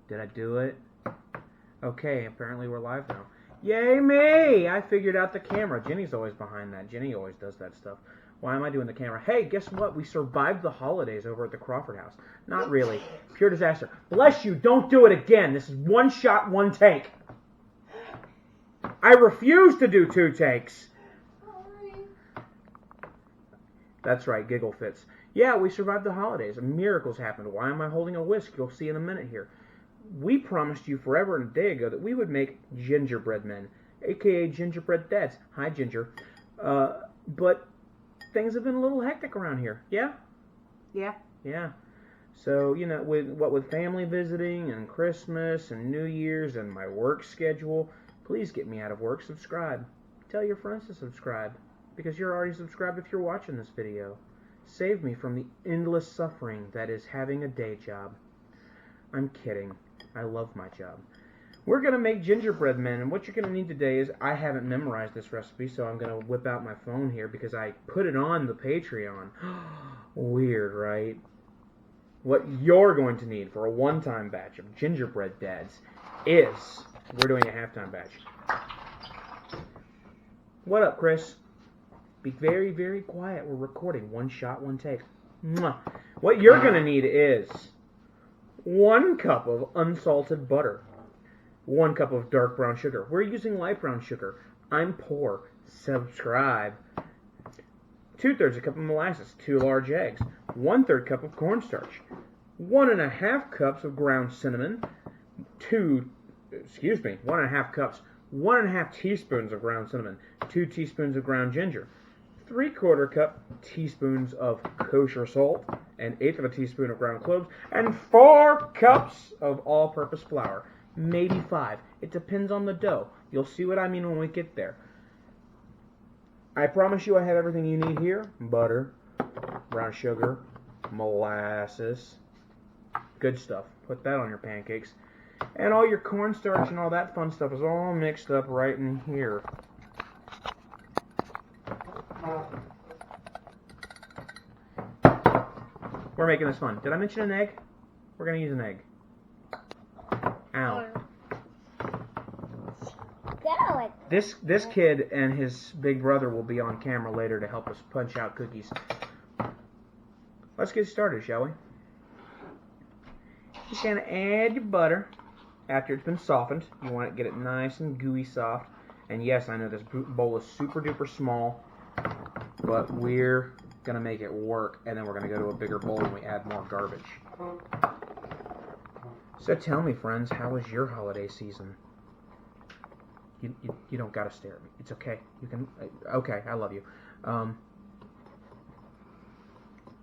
Did I do it? Okay, apparently we're live now. Yay me! I figured out the camera. Jenny's always behind that. Jenny always does that stuff. Why am I doing the camera? Hey, guess what? We survived the holidays over at the Crawford house. Not really. Pure disaster. Bless you, don't do it again. This is one shot, one take. I refuse to do 2 takes. That's right, giggle fits. Yeah, we survived the holidays. Miracles happened. Why am I holding a whisk? You'll see in a minute here. We promised you forever and a day ago that we would make gingerbread men, a.k.a. gingerbread dads. Hi, Ginger. But things have been a little hectic around here. Yeah? Yeah. Yeah. So, you know, with family visiting and Christmas and New Year's and my work schedule, please get me out of work. Subscribe. Tell your friends to subscribe, because you're already subscribed if you're watching this video. Save me from the endless suffering that is having a day job. I'm kidding. I love my job. We're going to make gingerbread men, and what you're going to need today is, I haven't memorized this recipe, so I'm going to whip out my phone here because I put it on the Patreon. Weird, right? What you're going to need for a one-time batch of gingerbread dads is, we're doing a halftime batch. What up, Chris? Be very, very quiet. We're recording. One shot, one take. Mwah. What you're going to need is 1 cup of unsalted butter, 1 cup of dark brown sugar. We're using light brown sugar. I'm poor. Subscribe. 2/3 a cup of molasses, 2 large eggs, 1/3 cup of cornstarch, 1.5 cups of ground cinnamon, 1.5 cups, 1.5 teaspoons of ground cinnamon, 2 teaspoons of ground ginger, 3/4 cup teaspoons of kosher salt, an 1/8 of a teaspoon of ground cloves, and 4 cups of all-purpose flour. Maybe 5. It depends on the dough. You'll see what I mean when we get there. I promise you I have everything you need here. Butter, brown sugar, molasses, good stuff. Put that on your pancakes. And all your cornstarch and all that fun stuff is all mixed up right in here. We're making this fun. Did I mention an egg? We're going to use an egg. Ow. This kid and his big brother will be on camera later to help us punch out cookies. Let's get started, shall we? You're going to add your butter after it's been softened. You want to get it nice and gooey soft. And yes, I know this bowl is super duper small, but we're going to make it work, and then we're going to go to a bigger bowl and we add more garbage. So tell me, friends, how was your holiday season? You don't gotta stare at me. It's okay. You can. Okay, I love you.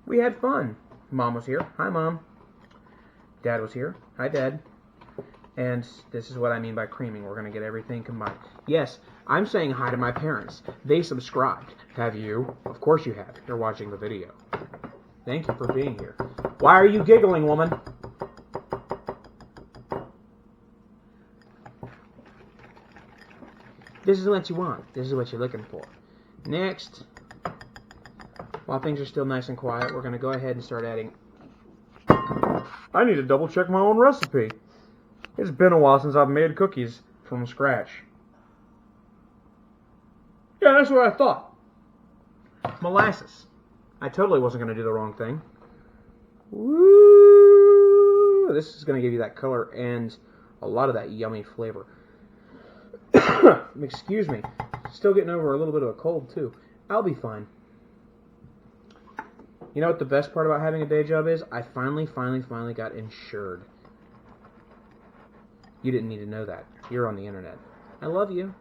We had fun. Mom was here. Hi, Mom. Dad was here. Hi, Dad. And this is what I mean by creaming. We're gonna get everything combined. Yes, I'm saying hi to my parents. They subscribed. Have you? Of course you have. You're watching the video. Thank you for being here. Why are you giggling, woman? This is what you want. This is what you're looking for. Next, while things are still nice and quiet, we're going to go ahead and start adding... I need to double check my own recipe. It's been a while since I've made cookies from scratch. Yeah, that's what I thought. Molasses. I totally wasn't going to do the wrong thing. Woo! This is going to give you that color and a lot of that yummy flavor. Excuse me. Still getting over a little bit of a cold, too. I'll be fine. You know what the best part about having a day job is? I finally got insured. You didn't need to know that. You're on the internet. I love you.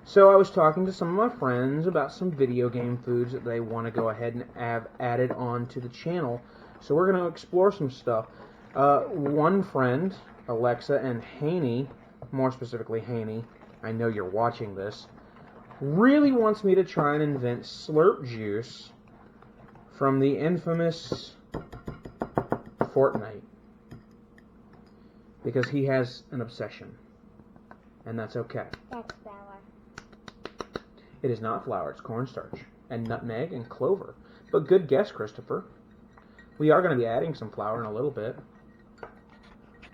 So I was talking to some of my friends about some video game foods that they want to go ahead and have added on to the channel. So we're going to explore some stuff. One friend... Alexa and Haney, more specifically Haney, I know you're watching this, really wants me to try and invent slurp juice from the infamous Fortnite. Because he has an obsession. And that's okay. That's flour. It is not flour, it's cornstarch. And nutmeg and clover. But good guess, Christopher. We are going to be adding some flour in a little bit.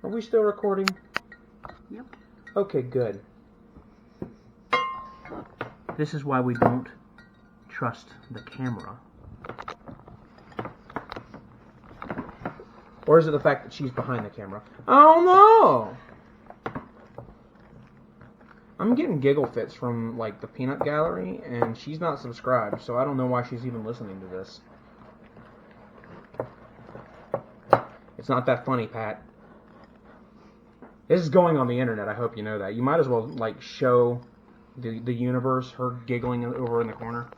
Are we still recording? Yep. Okay, good. This is why we don't trust the camera. Or is it the fact that she's behind the camera? Oh no! I'm getting giggle fits from like the peanut gallery, and she's not subscribed, so I don't know why she's even listening to this. It's not that funny, Pat. This is going on the internet, I hope you know that. You might as well like show the universe her giggling over in the corner.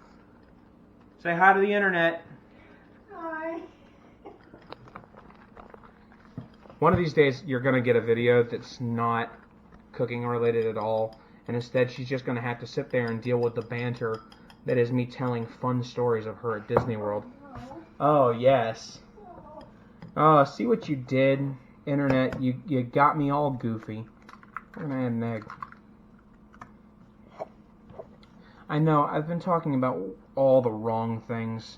Say hi to the internet. Hi. One of these days, you're going to get a video that's not cooking related at all, and instead she's just going to have to sit there and deal with the banter that is me telling fun stories of her at Disney World. Oh, yes. Oh, see what you did, internet. You got me all goofy. I'm going to add an egg. I know, I've been talking about all the wrong things.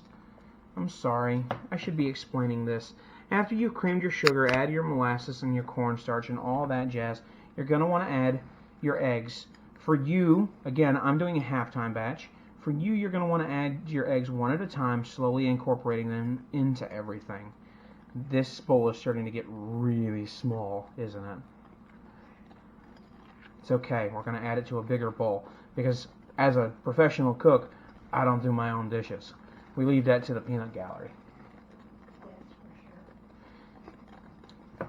I'm sorry. I should be explaining this. After you've creamed your sugar, add your molasses and your cornstarch and all that jazz. You're going to want to add your eggs. For you, again, I'm doing a halftime batch. For you, you're going to want to add your eggs one at a time, slowly incorporating them into everything. This bowl is starting to get really small, isn't it? It's okay. We're going to add it to a bigger bowl because as a professional cook, I don't do my own dishes. We leave that to the peanut gallery.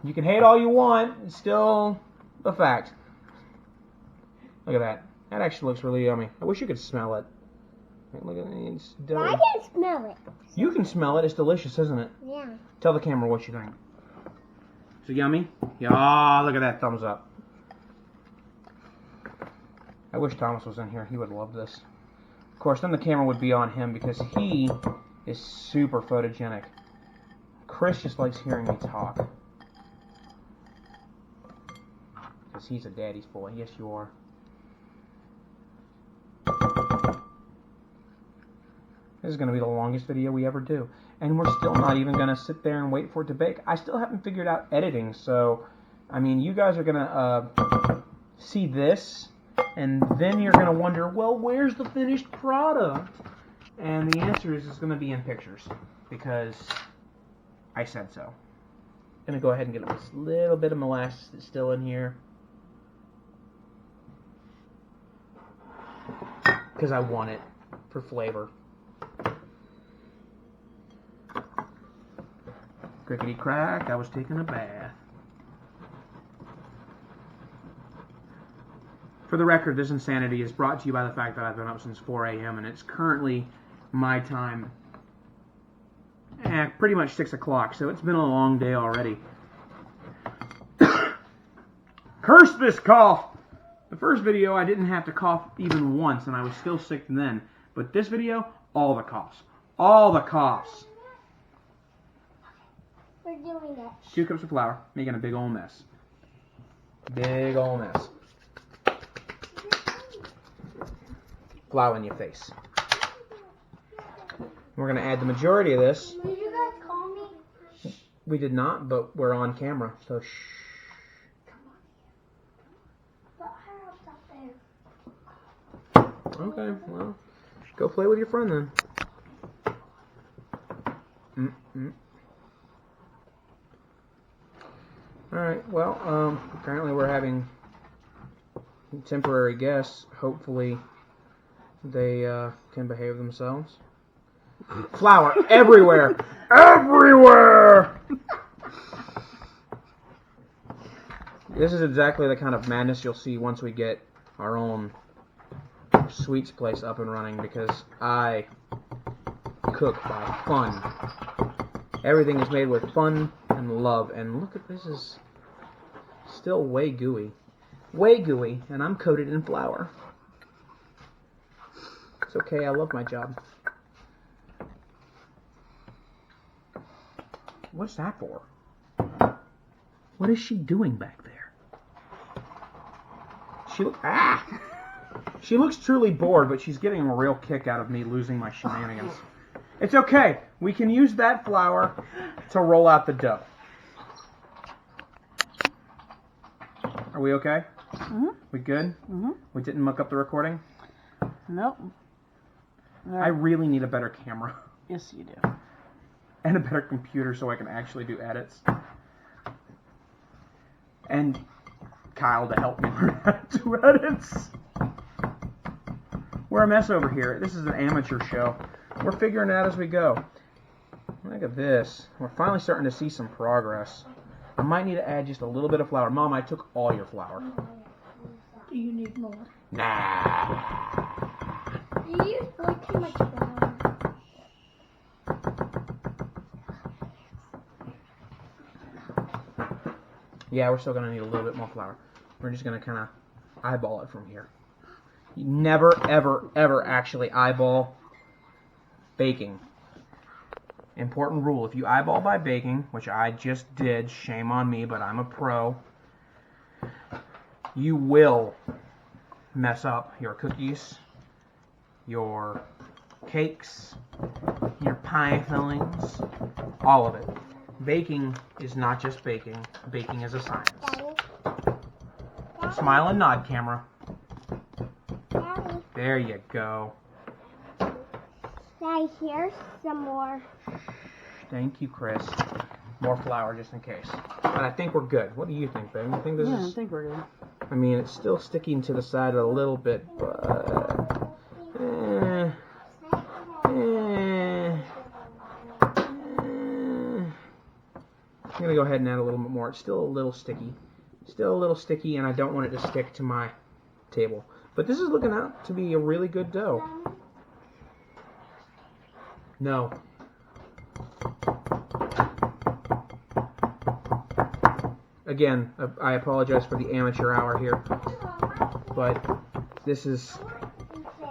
You can hate all you want, it's still a fact. Look at that. That actually looks really yummy. I wish you could smell it. Look at it. It's done. I can smell it. You can smell it. It's delicious, isn't it? Yeah. Tell the camera what you think. Is it yummy? Yeah, look at that thumbs up. I wish Thomas was in here. He would love this. Of course, then the camera would be on him because he is super photogenic. Chris just likes hearing me talk. Because he's a daddy's boy. Yes, you are. This is going to be the longest video we ever do. And we're still not even going to sit there and wait for it to bake. I still haven't figured out editing. So, I mean, you guys are going to see this. And then you're going to wonder, well, where's the finished product? And the answer is it's going to be in pictures. Because I said so. I'm going to go ahead and get this little bit of molasses that's still in here. Because I want it for flavor. Crickety crack, I was taking a bath. For the record, this insanity is brought to you by the fact that I've been up since 4 a.m. and it's currently my time, pretty much 6 o'clock, so it's been a long day already. Curse this cough! The first video, I didn't have to cough even once, and I was still sick then. But this video, all the coughs. All the coughs. We're doing it. 2 cups of flour, making a big old mess. Big old mess. Flour in your face. We're going to add the majority of this. Did you guys call me? We did not, but we're on camera, so shh. But I have up there. Okay, well, go play with your friend then. Alright, well, apparently we're having temporary guests. Hopefully they can behave themselves. Flour everywhere! Everywhere! This is exactly the kind of madness you'll see once we get our own sweets place up and running, because I cook by fun. Everything is made with fun and love, and look at this, is still way gooey. Way gooey, and I'm coated in flour. It's okay, I love my job. What's that for? What is she doing back there? She looks truly bored, but she's getting a real kick out of me losing my shenanigans. It's okay. We can use that flour to roll out the dough. Are we okay? Mm-hmm. We good? Mm-hmm. We didn't muck up the recording? Nope. All I right. really need a better camera Yes, you do. and a better computer so I can actually do edits. And Kyle to help me learn how to do edits. We're a mess over here. This is an amateur show. We're figuring it out as we go. Look at this. We're finally starting to see some progress. I might need to add just a little bit of flour. Mom, I took all your flour. Do you need more? Nah. You used way too much flour. Yeah, we're still going to need a little bit more flour. We're just going to kind of eyeball it from here. You never, ever, ever actually eyeball baking. Important rule. If you eyeball by baking, which I just did, shame on me, but I'm a pro, you will mess up your cookies, your cakes, your pie fillings, all of it. Baking is not just baking. Baking is a science. Daddy. Smile and nod, camera. Daddy. There you go. Daddy, here's some more. Thank you, Chris. More flour just in case. But I think we're good. What do you think, babe? You think this Yeah, I is... think we're good. I mean, it's still sticking to the side a little bit, but... I'm going to go ahead and add a little bit more. It's still a little sticky. Still a little sticky, and I don't want it to stick to my table. But this is looking out to be a really good dough. No. Again, I apologize for the amateur hour here, but this is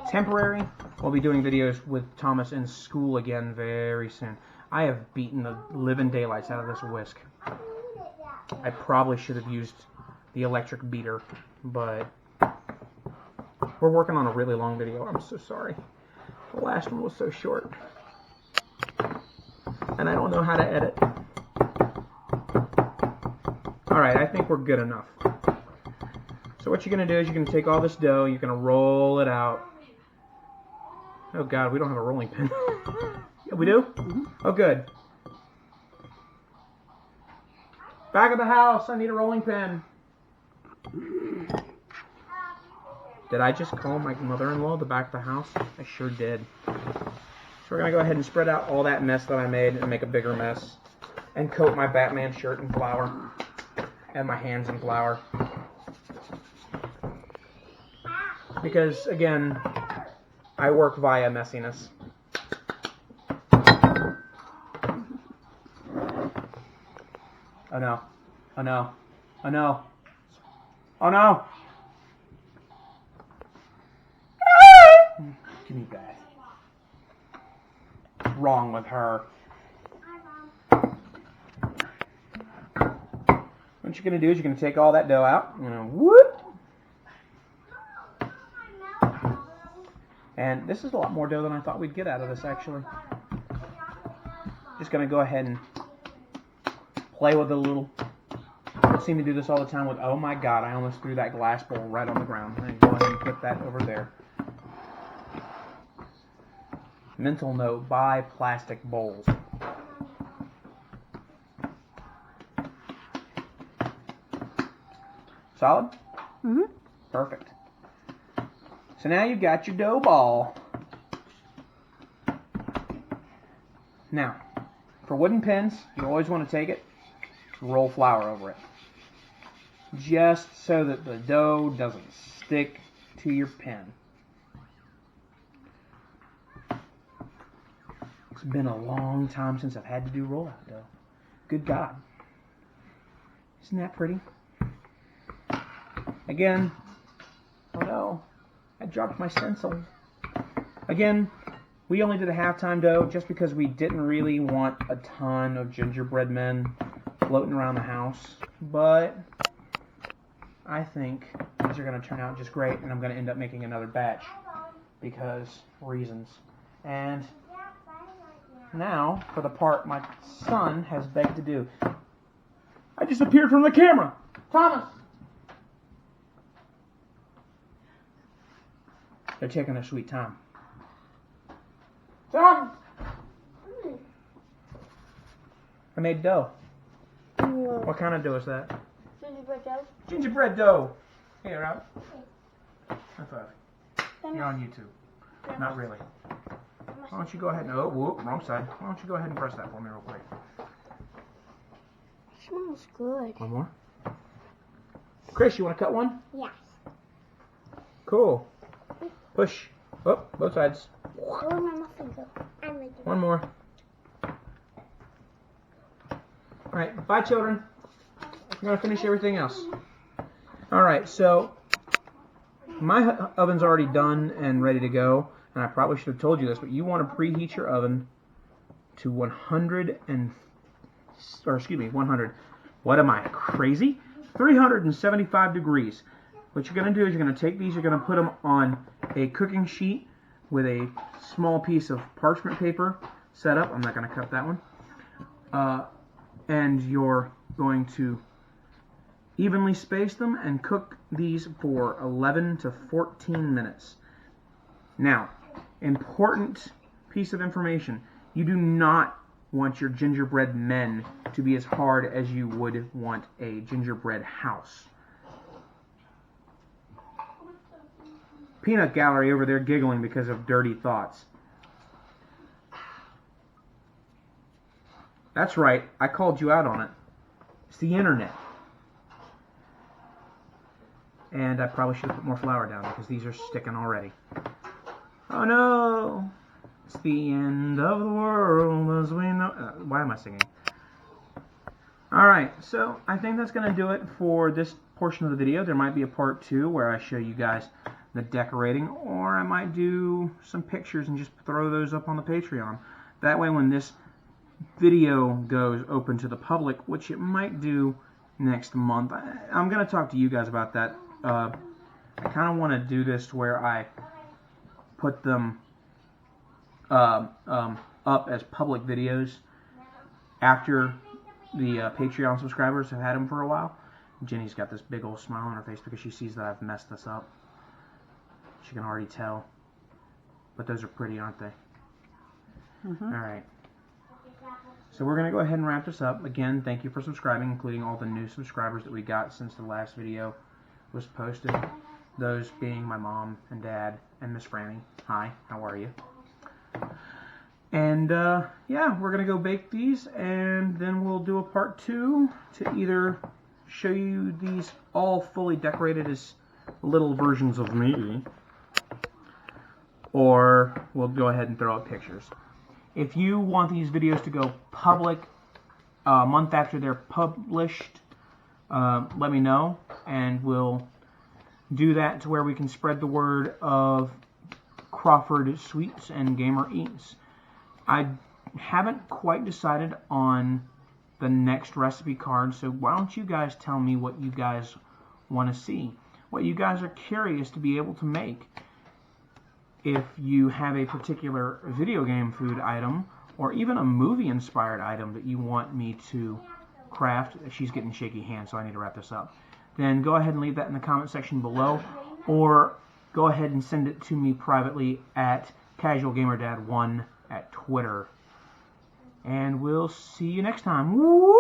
temporary. We'll be doing videos with Thomas in school again very soon. I have beaten the living daylights out of this whisk. I probably should have used the electric beater, but we're working on a really long video. I'm so sorry. The last one was so short. And I don't know how to edit. Alright, I think we're good enough. So what you're going to do is you're going to take all this dough, you're going to roll it out. Oh God, we don't have a rolling pin. Yeah, we do? Mm-hmm. Oh good. Back of the house, I need a rolling pin. Did I just call my mother-in-law the back of the house? I sure did. So we're going to go ahead and spread out all that mess that I made and make a bigger mess. And coat my Batman shirt in flour. And my hands in flour. Because, again, I work via messiness. Oh no. Oh no. Oh no. Oh no! Give me that. What's wrong with her? What you're going to do is you're going to take all that dough out. You're going to whoop. And this is a lot more dough than I thought we'd get out of this, actually. Just going to go ahead and play with it a little. I seem to do this all the time with, oh my God, I almost threw that glass bowl right on the ground. I'm going to go ahead and put that over there. Mental note, buy plastic bowls. Solid? Mm-hmm. Perfect. So now you've got your dough ball. Now, for wooden pins, you always want to take it, roll flour over it. Just so that the dough doesn't stick to your pen. It's been a long time since I've had to do rollout dough. Good God. Isn't that pretty? Again, oh no, I dropped my stencil. Again, we only did a halftime dough just because we didn't really want a ton of gingerbread men floating around the house. But I think these are going to turn out just great, and I'm going to end up making another batch because reasons. And now for the part my son has begged to do. I disappeared from the camera. Thomas! They're taking their sweet time. Tom! I made dough. What kind of dough is that? Gingerbread dough. Gingerbread dough. Hey, Rob. High five. You're on YouTube. Not really. Why don't you go ahead and... Oh, whoop, wrong side. Why don't you go ahead and press that for me real quick? Smells good. One more. Chris, you want to cut one? Yes. Cool. Push. Oh, both sides. Oh, my muffin go. I'm ready. One more. Alright, bye children. I'm going to finish everything else. Alright, so my oven's already done and ready to go. And I probably should have told you this, but you want to preheat your oven to 100. What am I, crazy? 375 degrees. What you're going to do is you're going to take these, you're going to put them on a cooking sheet with a small piece of parchment paper set up. I'm not going to cut that one. And you're going to evenly space them and cook these for 11 to 14 minutes. Now, important piece of information. You do not want your gingerbread men to be as hard as you would want a gingerbread house. Peanut gallery over there giggling because of dirty thoughts. That's right, I called you out on it. It's the internet. And I probably should have put more flour down because these are sticking already. Oh no! It's the end of the world as we know. Why am I singing? Alright, so I think that's going to do it for this portion of the video. There might be a part 2 where I show you guys the decorating, or I might do some pictures and just throw those up on the Patreon. That way when this video goes open to the public, which it might do next month, I'm going to talk to you guys about that. I kind of want to do this to where I put them up as public videos after the Patreon subscribers have had them for a while. Jenny's got this big old smile on her face because she sees that I've messed this up. She can already tell. But those are pretty, aren't they? Alright. So we're going to go ahead and wrap this up. Again, thank you for subscribing, including all the new subscribers that we got since the last video was posted. Those being my mom and dad and Miss Franny. Hi, how are you? And yeah, we're going to go bake these, and then we'll do a part 2 to either show you these all fully decorated as little versions of me, or we'll go ahead and throw up pictures. If you want these videos to go public a month after they're published, let me know, and we'll do that to where we can spread the word of Crawford Sweets and Gamer Eats. I haven't quite decided on the next recipe card, so why don't you guys tell me what you guys want to see, what you guys are curious to be able to make. If you have a particular video game food item, or even a movie-inspired item that you want me to craft, she's getting shaky hands, so I need to wrap this up, then go ahead and leave that in the comment section below, or go ahead and send it to me privately at CasualGamerDad1 at Twitter. And we'll see you next time. Woo!